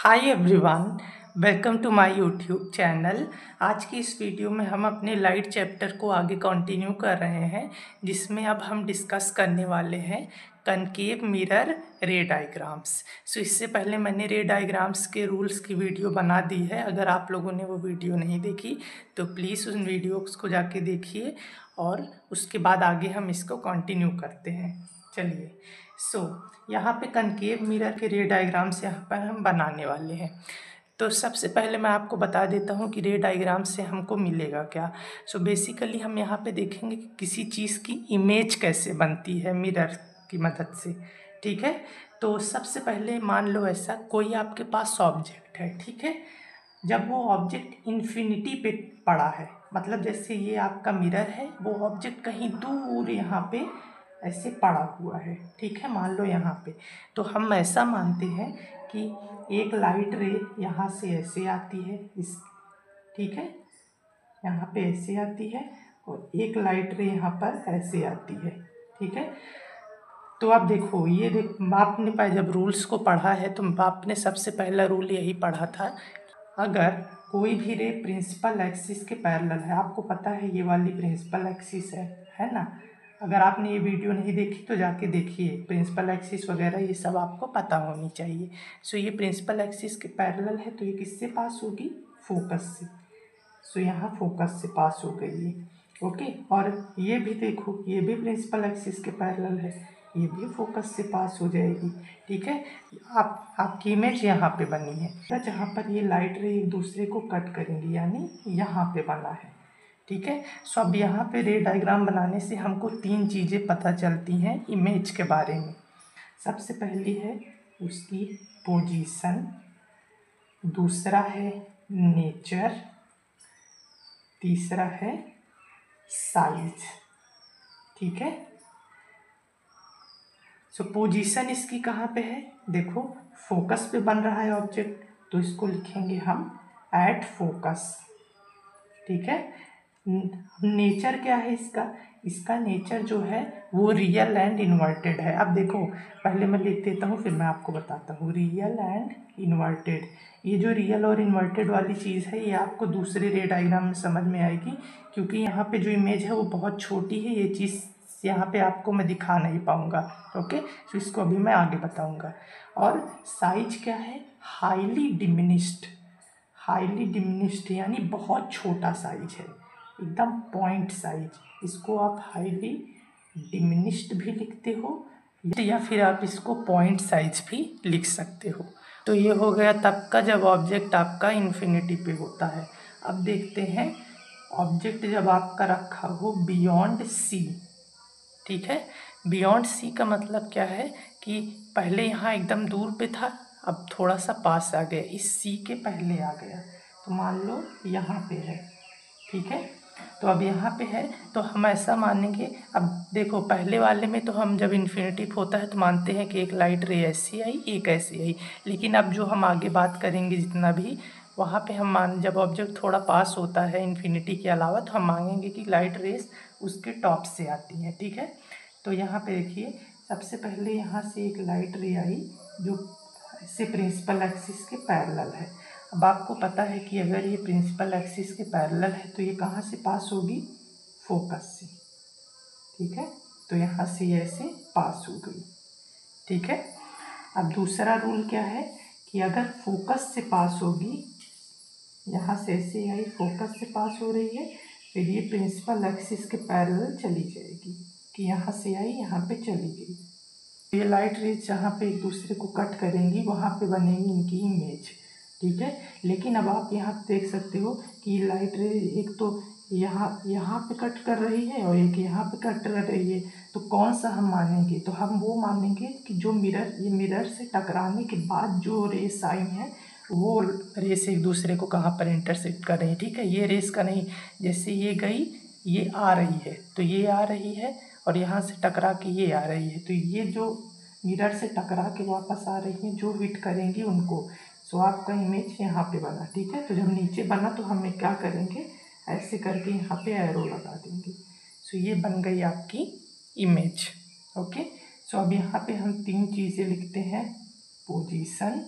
Hi everyone, welcome to my YouTube channel. आज की इस वीडियो में हम अपने लाइट चैप्टर को आगे कंटिन्यू कर रहे हैं, जिसमें अब हम डिस्कस करने वाले हैं कनकेव मिरर रे डायग्राम्स। इससे पहले मैंने रे डायग्राम्स के रूल्स की वीडियो बना दी है। अगर आप लोगों ने वो वीडियो नहीं देखी तो प्लीज़ उन वीडियोज़ को जाके देखिए और उसके बाद आगे हम इसको कंटिन्यू करते हैं। चलिए, यहाँ पे कनकेव मिरर के रे डायग्राम्स यहाँ पर हम बनाने वाले हैं। तो सबसे पहले मैं आपको बता देता हूँ कि रे डायग्राम से हमको मिलेगा क्या। बेसिकली हम यहाँ पे देखेंगे कि किसी चीज़ की इमेज कैसे बनती है मिरर की मदद से। ठीक है, तो सबसे पहले मान लो ऐसा कोई आपके पास ऑब्जेक्ट है। ठीक है, जब वो ऑब्जेक्ट इन्फिनिटी पे पड़ा है, मतलब जैसे ये आपका मिरर है, वो ऑब्जेक्ट कहीं दूर यहाँ पे ऐसे पड़ा हुआ है। ठीक है, मान लो यहाँ पे, तो हम ऐसा मानते हैं कि एक लाइट रे यहाँ से ऐसे आती है इस, ठीक है, यहाँ पे ऐसे आती है और एक लाइट रे यहाँ पर ऐसे आती है। ठीक है, तो आप देखो, ये आपने जब रूल्स को पढ़ा है तो आपने सबसे पहला रूल यही पढ़ा था, अगर कोई भी रे प्रिंसिपल एक्सिस के पैरेलल है, आपको पता है ये वाली प्रिंसिपल एक्सिस है ना। अगर आपने ये वीडियो नहीं देखी तो जाके देखिए, प्रिंसिपल एक्सिस वगैरह ये सब आपको पता होनी चाहिए। ये प्रिंसिपल एक्सिस के पैरेलल है, तो ये किससे पास होगी? फोकस से। यहाँ फोकस से पास हो गई है। ओके, और ये भी देखो, ये भी प्रिंसिपल एक्सिस के पैरेलल है, ये भी फोकस से पास हो जाएगी। ठीक है, आपकी इमेज यहाँ पे बनी है, जहाँ पर ये लाइट रे एक दूसरे को कट करेंगी, यानी यहाँ पे बना है। ठीक है, अब यहाँ पे रे डायग्राम बनाने से हमको तीन चीज़ें पता चलती हैं इमेज के बारे में। सबसे पहली है उसकी पोजीशन, दूसरा है नेचर, तीसरा है साइज। ठीक है, पोजीशन इसकी कहाँ पे है? देखो, फोकस पे बन रहा है ऑब्जेक्ट, तो इसको लिखेंगे हम एट फोकस। ठीक है, नेचर क्या है इसका नेचर जो है वो रियल एंड इन्वर्टेड है। अब देखो, पहले मैं लिख देता हूँ फिर मैं आपको बताता हूँ। रियल एंड इन्वर्टेड, ये जो रियल और इन्वर्टेड वाली चीज़ है ये आपको दूसरे रे डायग्राम में समझ में आएगी, क्योंकि यहाँ पे जो इमेज है वो बहुत छोटी है, ये चीज़ यहाँ पे आपको मैं दिखा नहीं पाऊँगा। ओके, तो इसको अभी मैं आगे बताऊँगा। और साइज क्या है? हाईली डिमिनिश्ड यानी बहुत छोटा साइज है, एकदम पॉइंट साइज। इसको आप हाईली डिमिनिश्ड भी लिखते हो या फिर आप इसको पॉइंट साइज भी लिख सकते हो। तो ये हो गया तब का जब ऑब्जेक्ट आपका इन्फिनिटी पे होता है। अब देखते हैं ऑब्जेक्ट जब आपका रखा हो बियॉन्ड सी। ठीक है, बियॉन्ड सी का मतलब क्या है कि पहले यहाँ एकदम दूर पे था, अब थोड़ा सा पास आ गया, इस सी के पहले आ गया, तो मान लो यहाँ पे है। ठीक है, तो अब यहाँ पे है तो हम ऐसा मानेंगे। अब देखो, पहले वाले में तो हम जब इन्फिनिटी होता है तो मानते हैं कि एक लाइट रे ऐसी आई, एक ऐसी आई, लेकिन अब जो हम आगे बात करेंगे जितना भी, वहाँ पे हम जब ऑब्जेक्ट थोड़ा पास होता है इन्फिनिटी के अलावा, तो हम मांगेंगे कि लाइट रेस उसके टॉप से आती हैं। ठीक है, तो यहाँ पे देखिए, सबसे पहले यहाँ से एक लाइट रे आई जो ऐसे प्रिंसिपल एक्सिस के पैरेलल है। अब आपको पता है कि अगर ये प्रिंसिपल एक्सिस के पैरेलल है तो ये कहाँ से पास होगी? फोकस से। ठीक है, तो यहाँ से ये ऐसे पास हो गई। ठीक है, अब दूसरा रूल क्या है कि अगर फोकस से पास होगी, यहाँ से ऐसे आई, फोकस से पास हो रही है, फिर ये प्रिंसिपल एक्सिस के पैरेलल चली जाएगी, कि यहाँ से आई यहाँ पे चली गई। ये लाइट रेज जहाँ पे एक दूसरे को कट करेंगी वहाँ पे बनेगी इनकी इमेज। ठीक है, लेकिन अब आप यहाँ देख सकते हो कि लाइट रे एक तो यहाँ पे कट कर रही है और एक यहाँ पे कट कर रही है, तो कौन सा हम मानेंगे? तो हम वो मानेंगे कि जो ये मिरर से टकराने के बाद जो रेस आई है वो रेस एक दूसरे को कहाँ पर इंटरसेक्ट कर रही है। ठीक है, ये रेस का नहीं, जैसे ये गई, ये आ रही है, तो ये आ रही है और यहाँ से टकरा के ये आ रही है, तो ये जो मिरर से टकरा के वापस आ रही हैं जो हिट करेंगी उनको। आपका इमेज यहाँ पे बना। ठीक है, तो जब नीचे बना तो हम क्या करेंगे, ऐसे करके यहाँ पे एरो लगा देंगे। ये बन गई आपकी इमेज। ओके, अब यहाँ पे हम तीन चीज़ें लिखते हैं, पोजीशन,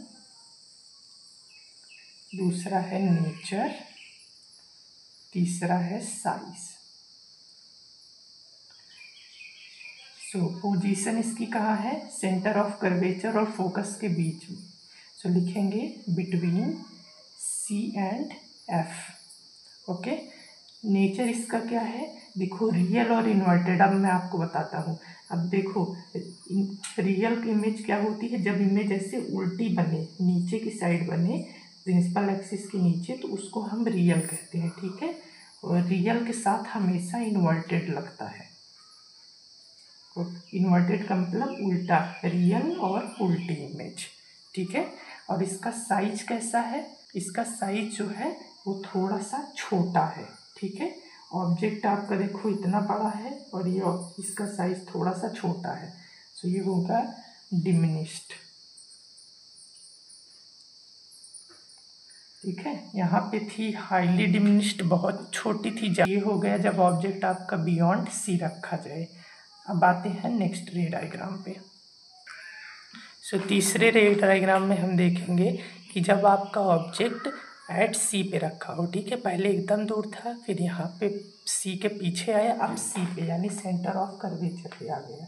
दूसरा है नेचर, तीसरा है साइज। सो पोजीशन इसकी कहाँ है? सेंटर ऑफ कर्वेचर और फोकस के बीच में। सो लिखेंगे between C and F. Okay, nature इसका क्या है? देखो रियल और इन्वर्टेड। अब मैं आपको बताता हूँ। अब देखो रियल की इमेज क्या होती है? जब इमेज ऐसे उल्टी बने, नीचे की साइड बने प्रिंसिपल एक्सिस के नीचे, तो उसको हम रियल कहते हैं, ठीक है। और रियल के साथ हमेशा इन्वर्टेड लगता है। इन्वर्टेड का मतलब उल्टा, रियल और उल्टी इमेज, ठीक है। और इसका साइज कैसा है? इसका साइज जो है वो थोड़ा सा छोटा है, ठीक है। ऑब्जेक्ट आपका देखो इतना बड़ा है और ये इसका साइज थोड़ा सा छोटा है, सो ये होगा डिमिनिश्ड, ठीक है। यहाँ पे थी हाईली डिमिनिश्ड, बहुत छोटी थी। ये हो गया जब ऑब्जेक्ट आपका बियॉन्ड सी रखा जाए। अब आते हैं नेक्स्ट रे डायग्राम पे। सो तीसरे रे डायग्राम में हम देखेंगे कि जब आपका ऑब्जेक्ट एट सी पे रखा हो, ठीक है। पहले एकदम दूर था, फिर यहाँ पे सी के पीछे आया, अब सी पे यानी सेंटर ऑफ कर्वेचर पे आ गया।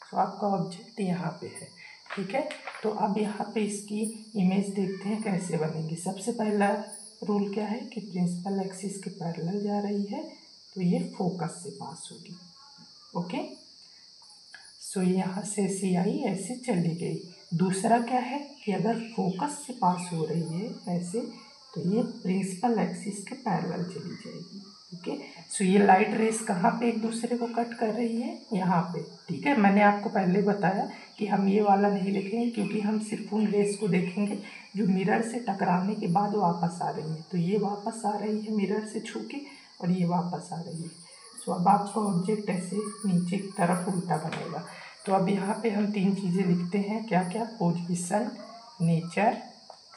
सो आपका ऑब्जेक्ट यहाँ पे है, ठीक है। तो अब यहाँ पे इसकी इमेज देखते हैं कैसे बनेगी। सबसे पहला रूल क्या है कि प्रिंसिपल एक्सिस के पैरेलल जा रही है, तो ये फोकस से पास होगी। ओके, सो यहाँ से ऐसी आई, ऐसे चली गई। दूसरा क्या है कि अगर फोकस से पास हो रही है ऐसे, तो ये प्रिंसिपल एक्सिस के पैरेलल चली जाएगी। ओके, सो ये लाइट रेस कहाँ पे एक दूसरे को कट कर रही है? यहाँ पे, ठीक है। मैंने आपको पहले बताया कि हम ये वाला नहीं लिखेंगे, क्योंकि हम सिर्फ उन रेस को देखेंगे जो मिरर से टकराने के बाद वापस आ रही है। तो ये वापस आ रही है मिरर से छू के, और ये वापस आ रही है। सो अब आपका ऑब्जेक्ट ऐसे नीचे की तरफ उल्टा बनेगा। तो अब यहाँ पे हम तीन चीज़ें लिखते हैं, क्या क्या? Position, nature,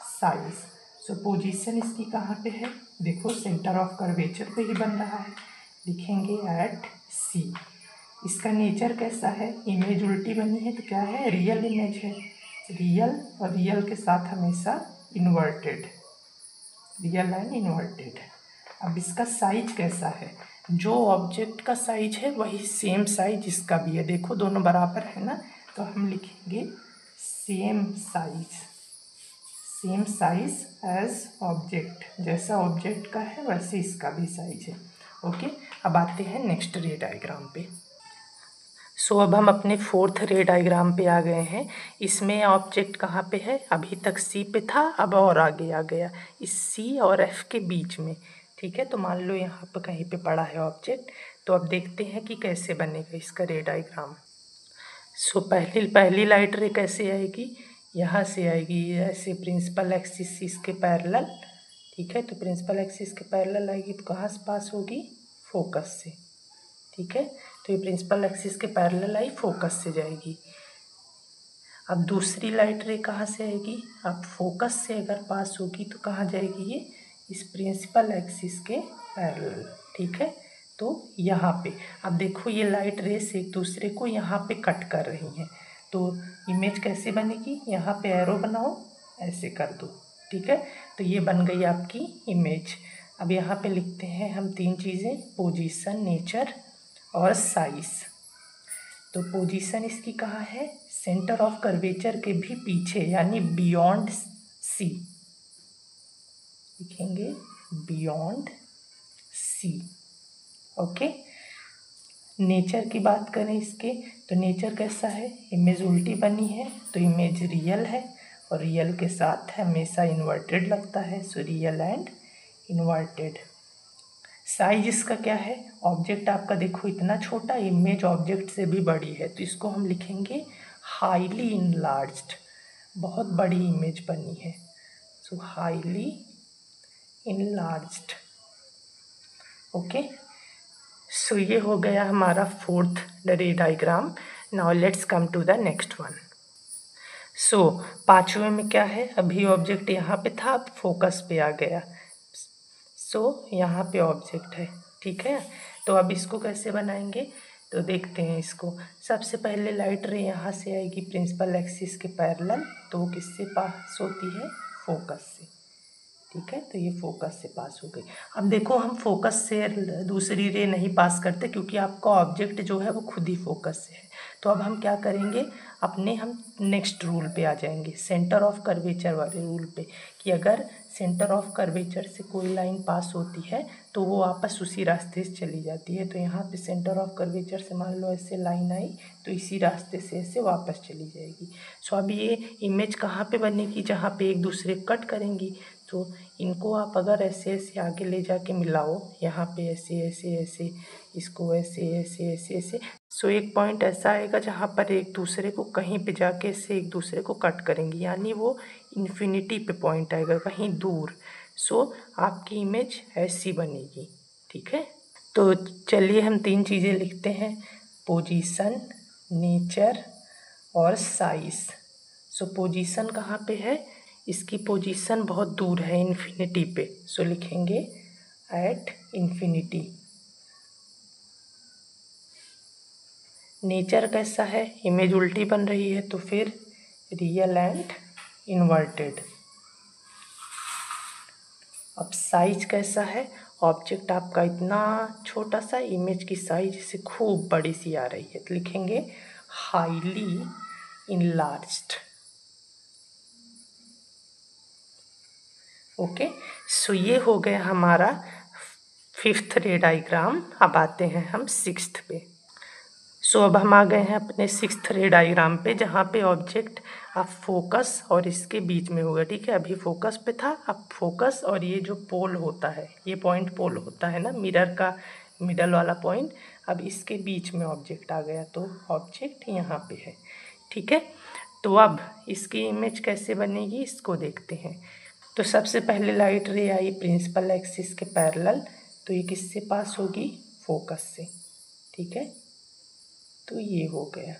size. सो पोजीशन इसकी कहाँ पे है? देखो सेंटर ऑफ कर्वेचर पे ही बन रहा है, लिखेंगे एट सी। इसका नेचर कैसा है? इमेज उल्टी बनी है तो क्या है? रियल इमेज है, रियल, और रियल के साथ हमेशा इन्वर्टेड, रियल एंड इन्वर्टेड। अब इसका साइज कैसा है? जो ऑब्जेक्ट का साइज है वही सेम साइज इसका भी है। देखो दोनों बराबर है ना, तो हम लिखेंगे same size, same size as object. जैसा ऑब्जेक्ट का है वैसे इसका भी साइज है। ओके, अब आते हैं नेक्स्ट रे डायग्राम पे। सो अब हम अपने फोर्थ रे डायग्राम पे आ गए हैं। इसमें ऑब्जेक्ट कहाँ पे है? अभी तक सी पे था, अब और आगे आ गया, इस सी और एफ के बीच में, ठीक है। तो मान लो यहाँ पे कहीं पे पड़ा है ऑब्जेक्ट। तो अब देखते हैं कि कैसे बनेगा इसका रे डायग्राम। सो पहली लाइट रे कैसे आएगी? यहाँ से आएगी, ऐसे प्रिंसिपल एक्सिस इसके पैरेलल, ठीक है। तो प्रिंसिपल एक्सिस के पैरेलल आएगी तो कहाँ से पास होगी? फोकस से, ठीक है। तो ये प्रिंसिपल एक्सिस के पैरेलल आई, फोकस से जाएगी। अब दूसरी लाइट रे कहाँ से आएगी? अब फोकस से अगर पास होगी तो कहाँ जाएगी? ये इस प्रिंसिपल एक्सिस के पैरेलल, ठीक है। तो यहाँ पे अब देखो ये लाइट रेस एक दूसरे को यहाँ पे कट कर रही हैं, तो इमेज कैसे बनेगी? यहाँ पे एरो बनाओ, ऐसे कर दो, ठीक है। तो ये बन गई आपकी इमेज। अब यहाँ पे लिखते हैं हम तीन चीज़ें, पोजीशन, नेचर और साइज। तो पोजीशन इसकी कहाँ है? सेंटर ऑफ कर्वेचर के भी पीछे, यानी बियॉन्ड सी, लिखेंगे बियॉन्ड सी। ओके, नेचर की बात करें इसके, तो नेचर कैसा है? इमेज उल्टी बनी है तो इमेज रियल है, और रियल के साथ हमेशा इन्वर्टेड लगता है, so real and inverted. Size इसका क्या है? ऑब्जेक्ट आपका देखो इतना छोटा, इमेज ऑब्जेक्ट से भी बड़ी है, तो इसको हम लिखेंगे हाईली इनलार्ज्ड, बहुत बड़ी इमेज बनी है, so highly enlarged. Okay, so ये हो गया हमारा fourth ray diagram. Now let's come to the next one. So पांचवें में क्या है? अभी ऑब्जेक्ट यहाँ पे था, अब फोकस पे आ गया। सो यहाँ पे ऑब्जेक्ट है, ठीक है। तो अब इसको कैसे बनाएंगे? तो देखते हैं इसको। सबसे पहले लाइट रे यहाँ से आएगी प्रिंसिपल एक्सिस के पैरेलल, तो किससे पास होती है? फोकस से, ठीक है, तो ये फोकस से पास हो गई। अब देखो हम फोकस से दूसरी रे नहीं पास करते क्योंकि आपका ऑब्जेक्ट जो है वो खुद ही फोकस से है। तो अब हम क्या करेंगे, हम नेक्स्ट रूल पे आ जाएंगे, सेंटर ऑफ कर्वेचर वाले रूल पे, कि अगर सेंटर ऑफ कर्वेचर से कोई लाइन पास होती है तो वो वापस उसी रास्ते से चली जाती है। तो यहाँ पे सेंटर ऑफ कर्वेचर से मान लो ऐसे लाइन आई तो इसी रास्ते से ऐसे वापस चली जाएगी। सो अब ये इमेज कहाँ पे बनेगी, जहाँ पे एक दूसरे कट करेंगी। तो इनको आप अगर ऐसे ऐसे आगे ले जाके मिलाओ, यहाँ पे ऐसे ऐसे ऐसे, इसको ऐसे ऐसे ऐसे ऐसे, सो एक पॉइंट ऐसा आएगा जहाँ पर एक दूसरे को कहीं पे जाके ऐसे एक दूसरे को कट करेंगी, यानी वो इन्फिनिटी पे पॉइंट आएगा कहीं दूर। सो आपकी इमेज ऐसी बनेगी। ठीक है, तो चलिए हम 3 चीज़ें लिखते हैं, पोजीशन, नेचर और साइज। सो पोजीशन कहाँ पे है, इसकी पोजीशन बहुत दूर है इन्फिनिटी पे, सो लिखेंगे एट इन्फिनिटी। नेचर कैसा है, इमेज उल्टी बन रही है तो फिर रियल एंड इन्वर्टेड। अब साइज कैसा है, ऑब्जेक्ट आपका इतना छोटा सा, इमेज की साइज से खूब बड़ी सी आ रही है, तो लिखेंगे हाईली इनलार्ज्ड। ओके, सो ये हो गया हमारा 5th रे डायग्राम। अब आते हैं हम 6th पे। सो अब हम आ गए हैं अपने 6th रे डायग्राम पे, जहाँ पे ऑब्जेक्ट अब फोकस और इसके बीच में होगा। ठीक है, अभी फोकस पे था, अब फोकस और ये जो पोल होता है, ये पॉइंट पोल होता है ना, मिरर का मिडल वाला पॉइंट, अब इसके बीच में ऑब्जेक्ट आ गया, तो ऑब्जेक्ट यहाँ पे है। ठीक है, तो अब इसकी इमेज कैसे बनेगी इसको देखते हैं। तो सबसे पहले लाइट रे आई प्रिंसिपल एक्सिस के पैरेलल, तो ये किससे पास होगी, फोकस से। ठीक है, तो ये हो गया।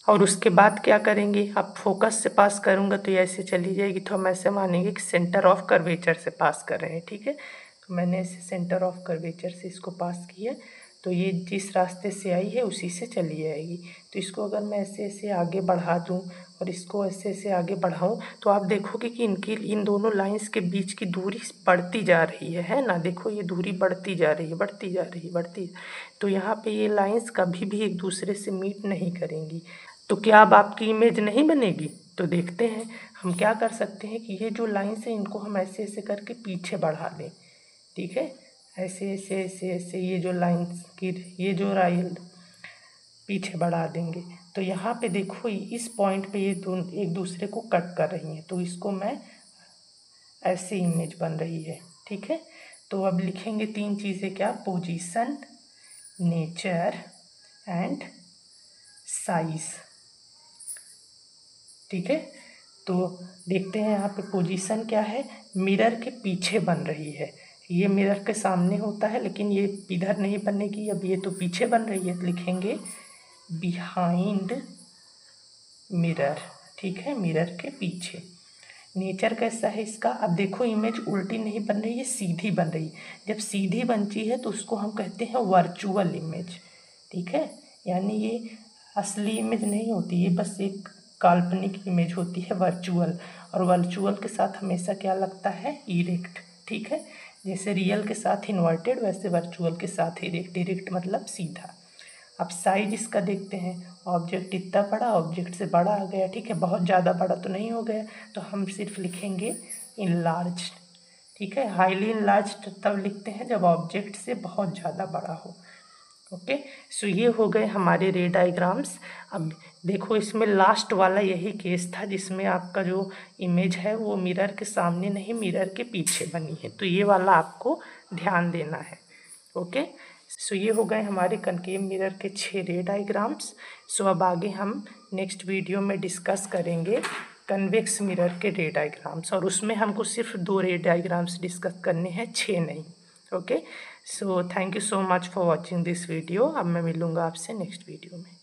और उसके बाद क्या करेंगे, अब फोकस से पास करूँगा तो ये ऐसे चली जाएगी, तो हम ऐसे मानेंगे कि सेंटर ऑफ कर्वेचर से पास कर रहे हैं। ठीक है, तो मैंने ऐसे सेंटर ऑफ कर्वेचर से इसको पास किया, तो ये जिस रास्ते से आई है उसी से चली जाएगी। तो इसको अगर मैं ऐसे ऐसे आगे बढ़ा दूँ और इसको ऐसे ऐसे आगे बढ़ाऊँ, तो आप देखोगे कि इन दोनों लाइंस के बीच की दूरी बढ़ती जा रही है ना। देखो ये दूरी बढ़ती जा रही है, बढ़ती जा रही है, बढ़ती। तो यहाँ पे ये लाइंस कभी भी एक दूसरे से मीट नहीं करेंगी। तो क्या अब आपकी इमेज नहीं बनेगी, तो देखते हैं हम क्या कर सकते हैं कि ये जो लाइंस है इनको हम ऐसे ऐसे करके पीछे बढ़ा दें। ठीक है, ऐसे ऐसे ऐसे ऐसे ये जो लाइंस की ये जो राइल पीछे बढ़ा देंगे, तो यहाँ पे देखो इस पॉइंट पे ये दोनों एक दूसरे को कट कर रही हैं, तो इसको मैं ऐसी इमेज बन रही है। ठीक है, तो अब लिखेंगे 3 चीज़ें, क्या, पोजीशन, नेचर एंड साइज। ठीक है, तो देखते हैं यहाँ पे पोजीशन क्या है, मिरर के पीछे बन रही है। ये मिरर के सामने होता है लेकिन ये इधर नहीं बनेगी, अब ये तो पीछे बन रही है, तो लिखेंगे बिहाइंड मिरर। ठीक है, मिरर के पीछे। नेचर कैसा है इसका, अब देखो इमेज उल्टी नहीं बन रही है, सीधी बन रही है। जब सीधी बनती है तो उसको हम कहते हैं वर्चुअल इमेज। ठीक है, यानी ये असली इमेज नहीं होती, ये बस एक काल्पनिक इमेज होती है, वर्चुअल। और वर्चुअल के साथ हमेशा क्या लगता है, इरेक्ट। ठीक है, जैसे रियल के साथ इन्वर्टेड, वैसे वर्चुअल के साथ इरेक्ट। इरेक्ट मतलब सीधा। अब साइज इसका देखते हैं, ऑब्जेक्ट इतना बड़ा, ऑब्जेक्ट से बड़ा आ गया। ठीक है, बहुत ज़्यादा बड़ा तो नहीं हो गया, तो हम सिर्फ लिखेंगे इनलार्ज। ठीक है, हाईली इनलार्ज तब लिखते हैं जब ऑब्जेक्ट से बहुत ज़्यादा बड़ा हो। ओके, सो ये हो गए हमारे रे डायग्राम्स। अब देखो इसमें लास्ट वाला यही केस था जिसमें आपका जो इमेज है वो मिरर के सामने नहीं, मिरर के पीछे बनी है, तो ये वाला आपको ध्यान देना है। ओके, सो ये हो गए हमारे कनकेव मिरर के 6 रे डायग्राम्स। सो अब आगे हम नेक्स्ट वीडियो में डिस्कस करेंगे कन्वेक्स मिरर के रे डायग्राम्स, और उसमें हमको सिर्फ 2 रे डायग्राम्स डिस्कस करने हैं, 6 नहीं। Okay, so thank you so much for watching this video. अब मैं मिलूँगा आपसे नेक्स्ट वीडियो में।